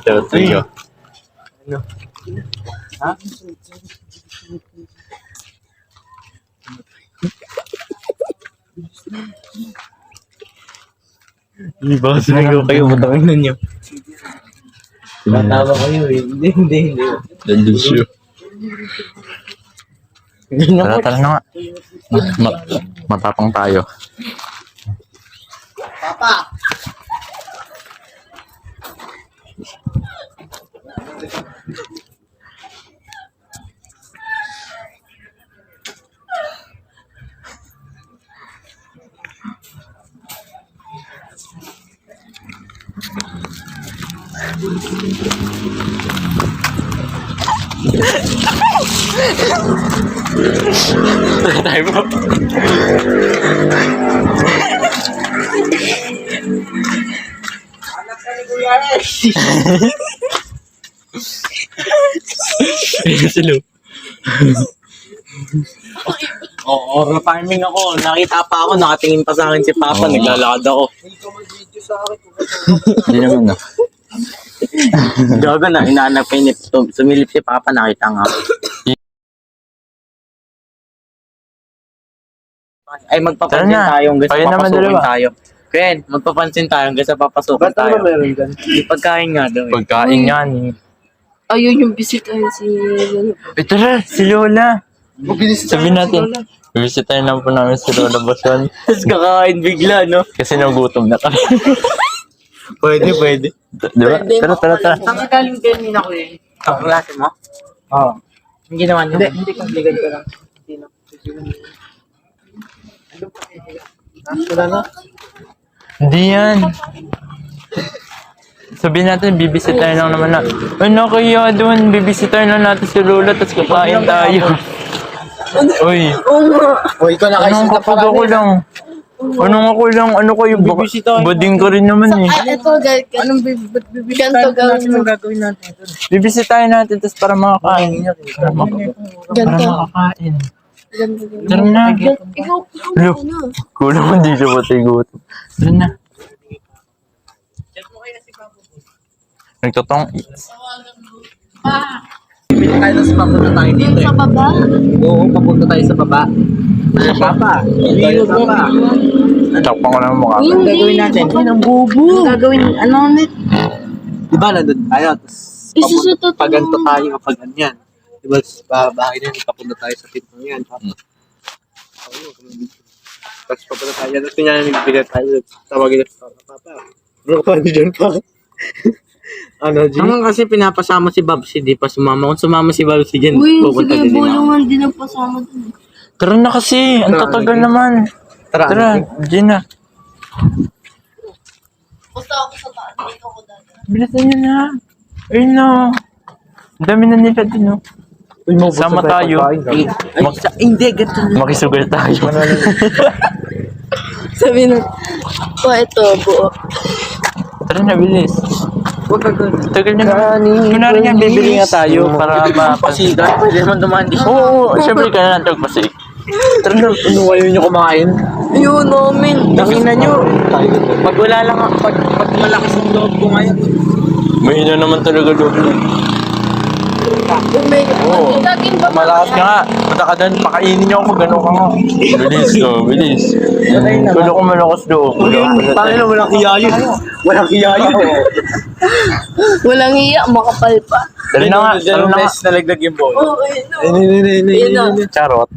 Tiyo. Ano? Ha? Hindi ba sumigaw kayo? Matangin na niyo. Matawa kayo eh. Hindi. Delisyo. Tara na nga. Matapang tayo. Papa! Tayo bro. Anak ka ni Kuya Rex! Silo. Oo, farming ako. Nakita pa ako, nakatingin pa sa akin si Papa, naglalakad ako. Hindi naman na. Gago na, inaanap kayo sumilip si Papa, nakita nga. Ay, magpapansin Tara na. tayo hanggang sa Ayun naman papasukin dalawa. tayo. Ken, magpapansin tayo hanggang sa papasukin tayo. meron dyan? Di pagkain nga daw eh. Pagkain yan. Ayun yung bisitahin si... Tara, si Lola. Mabilis Sabihin natin. Bisitahin lang po namin si Lola Baswan. Tapos kakain bigla, no? Kasi nagutom na kami. Pwede. Di ba? Tara. Saan ka galing din nila ko eh? Ang klase mo? Oo. Yung ginawa niyo? Hindi complicated ko lang. Wala na? Hindi yan. Sabihin natin, bibisitahin lang naman na. Ano kaya doon? Bibisitahin lang natin si Lola, tapos kakain tayo. Uy, O, ikaw na kayo anong sa kapag ako lang? Ano kayo? Bading ka rin naman eh. Ay, ito, anong ganito gawin mo? gagawin natin? Bibisitahin natin, tapos para makakain. Para Ganito. makakain. Ganito. Tara na. Ikaw, Lo, kulang hindi siya patay gutom. Tara na. Nagtotong. Pili tayo sa papunta tayo dito sa eh. baba. Oo, papunta tayo sa baba. Sa Papa. Tayo sa Papa. Takpan ko lang mukha. Hindi. gagawin natin? Ang bubo. Gagawin, ano ulit? Di ba nandun tayo? Tapos Isusutot mo. paganto tayo kapag ganyan. Di ba bahay na yun, papunta tayo sa pintong yan. Tapos papunta tayo. Tapos kanya nagbigay tayo. Tawagin na sa Papa. Bro, paano dyan pa? Ano, G? Hanggang kasi pinapasama si Babsi, di pa sumama. Kung sumama si Babsi dyan, Uy, pupunta sige, din ako. bulungan din ang pasama dun. Tara na kasi. Ang tatagal naman. Tara, Gina. Basta ako sa taas, dito ako dada. Bilisan niyo na. Ayun na. Ang dami na nila din, no? Sama tayo. Hindi, ganito na. Makisugal tayo. Sabi na, ito, buo. Tara na, bilis. Huwag ka ganun. Tagal na naman. Kunwari nga, bibili nga tayo para Pasiga, pwede naman dumaan di. Oo, syempre ka na nagpasig. Tara na, ano kayo nyo kumain? Ayun, namin. Nakina nyo. Pag wala lang, pag malakas ang loob ko ngayon. Mahina naman talaga loob na. Yung may, laging ba? Malakas ka nga. Punta ka doon, pakainin niyo ako, gano'n ka nga. Bilis ko, bilis. Kulo ko malakas loob. Tangin na, walang kiyayo. Walang kiyayo. Walang iya, makapal pa. Tara na nga, tara na nga. Nalagdag yung ball. Oo, ayun na. Charot.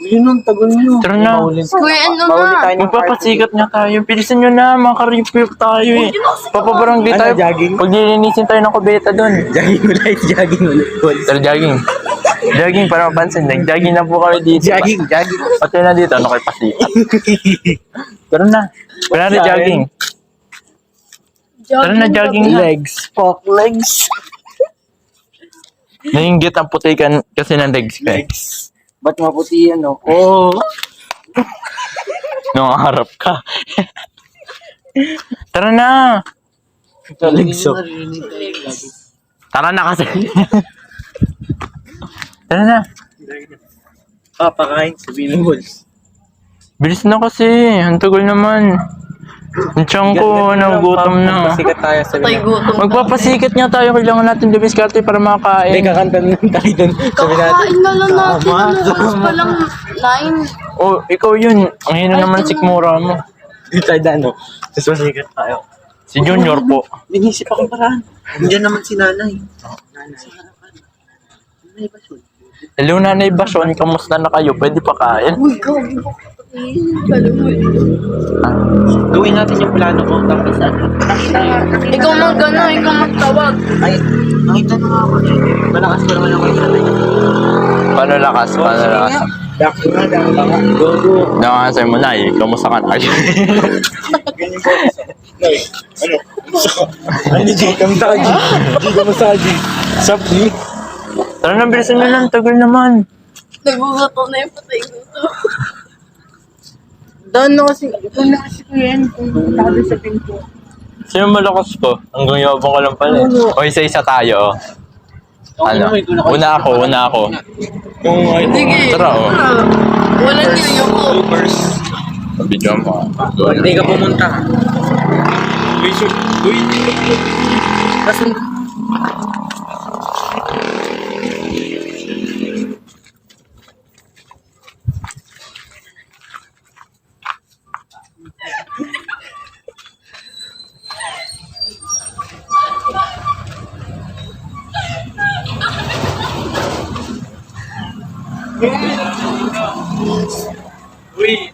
Yun ang tagal nyo. Tara na. Kuya, ano na? Magpapasikat nga tayo. Bilisan nyo na, makaripip tayo eh. Papabarangay tayo. jogging? Pag nilinisin tayo ng kubeta doon. Jogging ulit, jogging ulit. Tara, jogging. Jogging para mapansin. Nag-jogging na po kami dito. Jogging. Pati na dito, ano kayo pasikat. Tara na. Wala na jogging. Tara na, jogging na. Legs. Pork legs. Nainggit ang putikan kasi ng legs ka. Ba't maputi yan, no? Oo. Nangaharap ka. Tara na. Legs, oh. Tara na kasi. Tara na. Papakain, sabihin ng balls. Bilis na kasi. Ang tagal naman. Ang tiyan ko, nagugutom na. Sikat tayo sa Tay gutom. Magpapasikat nga tayo, kailangan natin dumiskarte para Hindi, makakain. kakanta na tayo dun. Sabi natin, Kakain na lang natin. Oras pa lang 9. Oh, ikaw yun. Ang hina naman sikmura mo. dito tayo dano. Tapos masikat tayo. Si Junior po. Nagisip akong paraan. Nandiyan naman si nanay. Hello, Nanay Basyon. Kamusta na kayo? Pwede pa kain? Uy, ikaw. Gawin natin yung plano ko. Tapos ano? Ikaw mag-ano, ikaw magtawag. Ay, nakita na nga ako. Malakas pa naman ako yung nanay. Paano lakas? Paano lakas? Dako nga, dako nga. Go, go. Nakakasay mo na eh. Kamusta ka na kayo? Ganyan po. Ano? Ano, G? Kamusta ka, G? G, kamusta ka, G? Sup, G? Tara na, bilisan nyo lang. Tagal naman. Nagugutom na yung patay gutom. Doon na kasi ko yan. Kung sabi sa pinto. Sino malakas ko? Hanggang yabang ka lang pala eh. O isa-isa tayo. Ano? Una ako. Sige. Tara oh. Walang niyo ko. Video mo. Hindi ka pumunta. Uy, kasi Uy!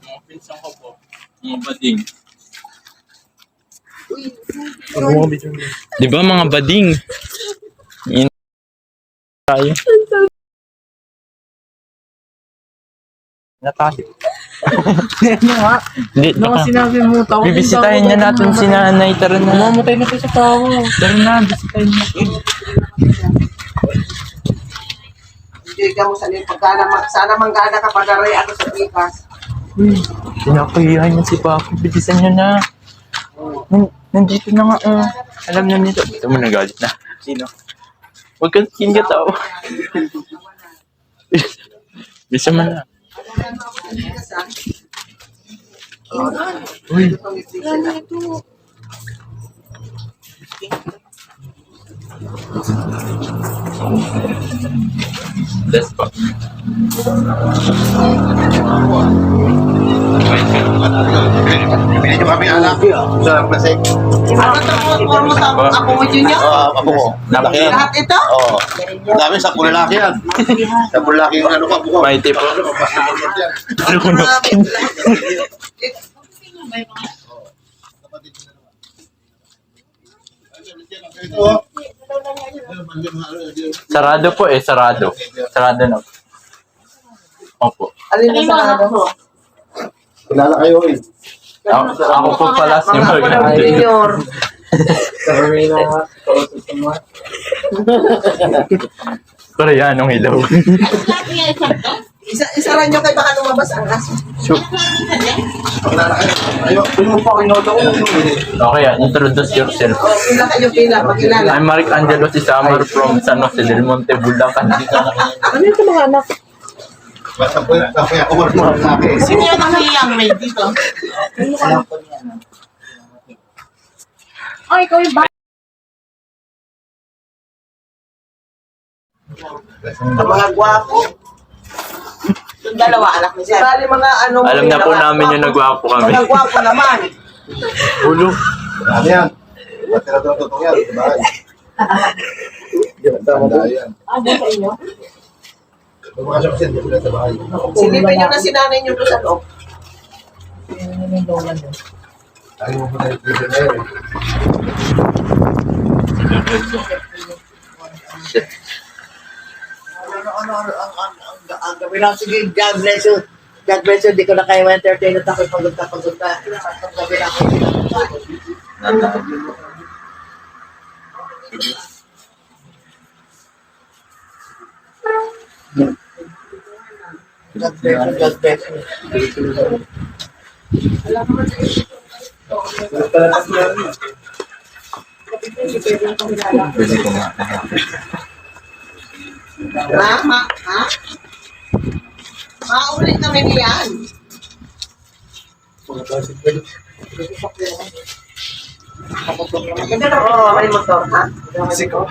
Mga pinsan ko po. Mga bading. Di ba mga bading? Yun tayo. Na tayo. ano nga? Hindi, Ano nga sinabi mo? Tawag bibisitahin na natin si nanay. Tara na. Mamatay na tayo sa tao. Tara na, bisitahin natin. Hindi ka mo sa sana manggana ka padaray ako sa ikas. Pinapahiyahan niya si Papa. Bilisan niyo na. Nandito na nga. Alam na nito. Ito mo nagalit na. Sino? Huwag kang king ka tao. Bisa mo na. Uy. That's pa. Pinili nyo kami anak sa Pasig. Ano to mo ako mo niyo? Ako mo. Laki yan. Lahat ito? Oo. Ang dami sa lalaki yan. Sa lalaki yung ano ka buko. Mighty po. Ano ko na skin? Sarado po eh, sarado. Sarado na. Opo. Alin na sa ano? Kilala kayo eh. Ako po pala si Morgan. Junior. Sabi na nga. Koreanong ilaw. Isa rin nyo kay baka lumabas ang gas. Kilala kayo. Ayo, pinong pa kinoto ko. Okay, introduce yourself. O, pila kayo pila, magkilala. I'm Mark Angelo Sisamar from San Jose del Monte, Bulacan. Ano yung mga anak? Basta po yung ako marunong sa akin. Sino yung nakahiyang may dito? Ay, ikaw yung ba? Ang mga gwapo. Yung dalawa anak ni Sir. Bali mga ano mo. Alam na po namin yung nagwapo kami. Mga gwapo naman. Ulo. Ano yan? Tira-tira totoo yan. Bahay. Tanda yan. Ano sa inyo? Lumakasya kasi hindi sila sa bahay. Silipin nyo na si nanay nyo doon sa loob. Ayaw mo po na yung prison na yun. Ang gabi lang, sige, God bless you. God bless you, di ko na kayo entertain at ako'y pagod. Ang gabi lang. God bless you. Pwede ko nga. Ha? Maulit namin yan. May motor, ha? Nico.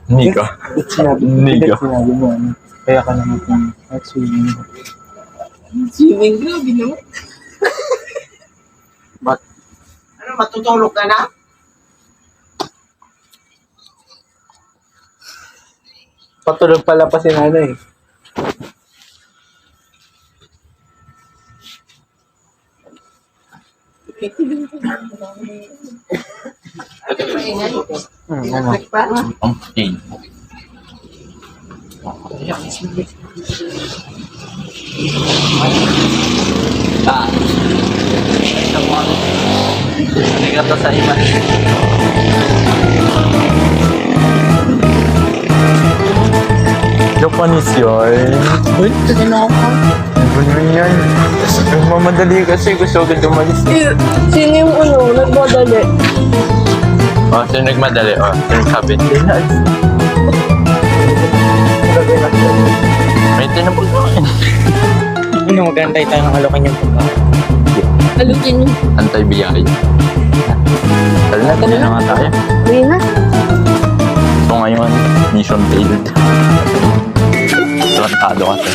Nico. Sinabi mo, ano, kaya ka naman kung swimming. Swimming, grabe naman. Ano, matutulog ka na? Patulog pala pa si nanay. Ano? Ang pain. Arigato sa iba. Japanese yun. Uy, ito na ako. Ano yan? Nagmamadali kasi gusto agad umalis. Sino yung nagmadali? Oh, sino nagmadali? Oh, sino sabi? May tinapos na kayo. Ano, magantay tayo ng halokan yung pagkain. Alutin niyo. Antay-biyay. Tala na, hindi na nga tayo. Uy na. So ngayon, mission failed. Tarantado kasi.